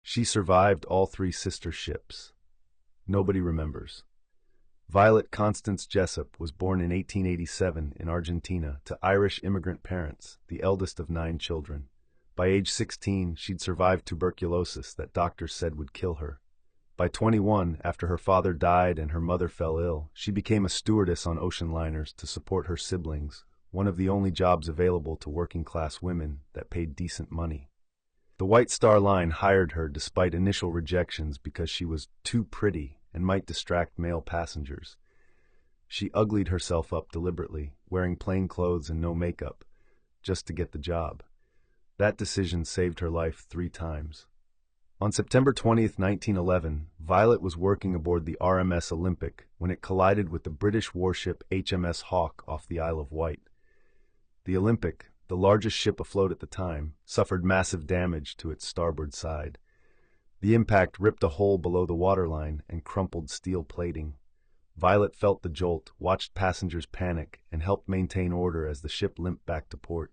She survived all three sister ships. Nobody remembers. Violet Constance Jessup was born in 1887 in Argentina to Irish immigrant parents, the eldest of 9 children. By age 16, she'd survived tuberculosis that doctors said would kill her. By 21, after her father died and her mother fell ill, she became a stewardess on ocean liners to support her siblings, one of the only jobs available to working-class women that paid decent money. The White Star Line hired her despite initial rejections because she was too pretty and might distract male passengers. She uglied herself up deliberately, wearing plain clothes and no makeup, just to get the job. That decision saved her life 3 times. On September 20th, 1911, Violet was working aboard the RMS Olympic when it collided with the British warship HMS Hawke off the Isle of Wight. The Olympic, the largest ship afloat at the time, suffered massive damage to its starboard side. The impact ripped a hole below the waterline and crumpled steel plating. Violet felt the jolt, watched passengers panic, and helped maintain order as the ship limped back to port.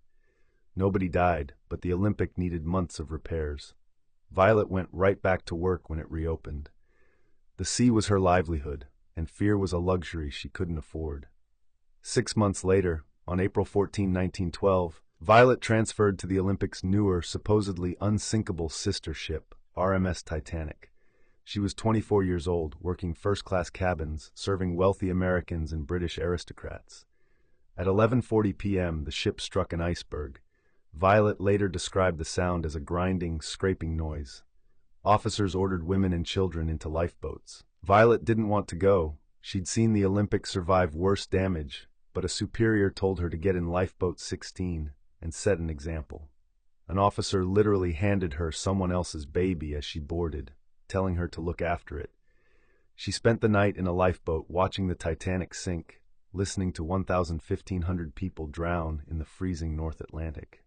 Nobody died, but the Olympic needed months of repairs. Violet went right back to work when it reopened. The sea was her livelihood, and fear was a luxury she couldn't afford. 6 months later, on April 14, 1912, Violet transferred to the Olympic's newer, supposedly unsinkable sister ship, RMS Titanic. She was 24 years old, working first-class cabins, serving wealthy Americans and British aristocrats. At 11:40 p.m., the ship struck an iceberg. Violet later described the sound as a grinding, scraping noise. Officers ordered women and children into lifeboats. Violet didn't want to go. She'd seen the Olympic survive worse damage, but a superior told her to get in lifeboat 16 and set an example. An officer literally handed her someone else's baby as she boarded, telling her to look after it. She spent the night in a lifeboat watching the Titanic sink, listening to 1,500 people drown in the freezing North Atlantic.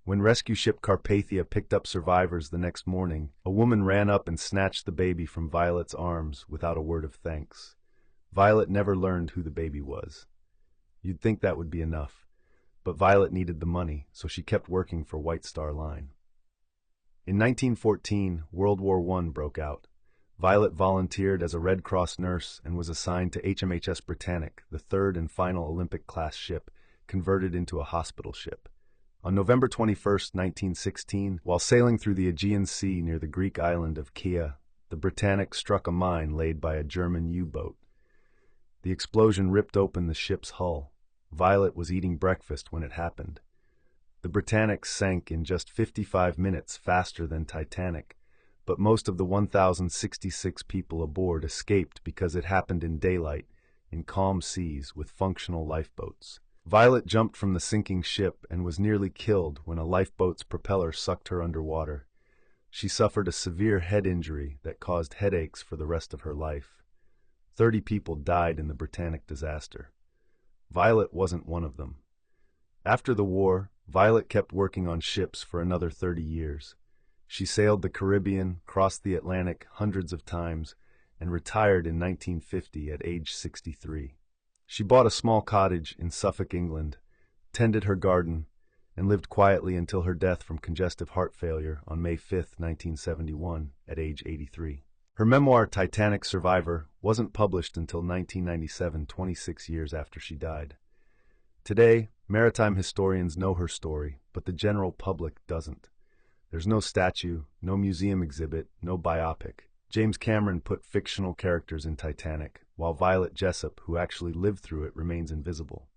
When rescue ship Carpathia picked up survivors the next morning, a woman ran up and snatched the baby from Violet's arms without a word of thanks. Violet never learned who the baby was. You'd think that would be enough, but Violet needed the money, so she kept working for White Star Line. In 1914, World War I broke out. Violet volunteered as a Red Cross nurse and was assigned to HMHS Britannic, the third and final Olympic-class ship, converted into a hospital ship. On November 21, 1916, while sailing through the Aegean Sea near the Greek island of Kea, the Britannic struck a mine laid by a German U-boat. The explosion ripped open the ship's hull. Violet was eating breakfast when it happened. The Britannic sank in just 55 minutes faster than Titanic, but most of the 1,066 people aboard escaped because it happened in daylight, in calm seas with functional lifeboats. Violet jumped from the sinking ship and was nearly killed when a lifeboat's propeller sucked her underwater. She suffered a severe head injury that caused headaches for the rest of her life. 30 people died in the Britannic disaster. Violet wasn't one of them. After the war, Violet kept working on ships for another 30 years. She sailed the Caribbean, crossed the Atlantic hundreds of times, and retired in 1950 at age 63. She bought a small cottage in Suffolk, England, tended her garden, and lived quietly until her death from congestive heart failure on May 5, 1971, at age 83. Her memoir, Titanic Survivor, wasn't published until 1997, 26 years after she died. Today, maritime historians know her story, but the general public doesn't. There's no statue, no museum exhibit, no biopic. James Cameron put fictional characters in Titanic, while Violet Jessup, who actually lived through it, remains invisible.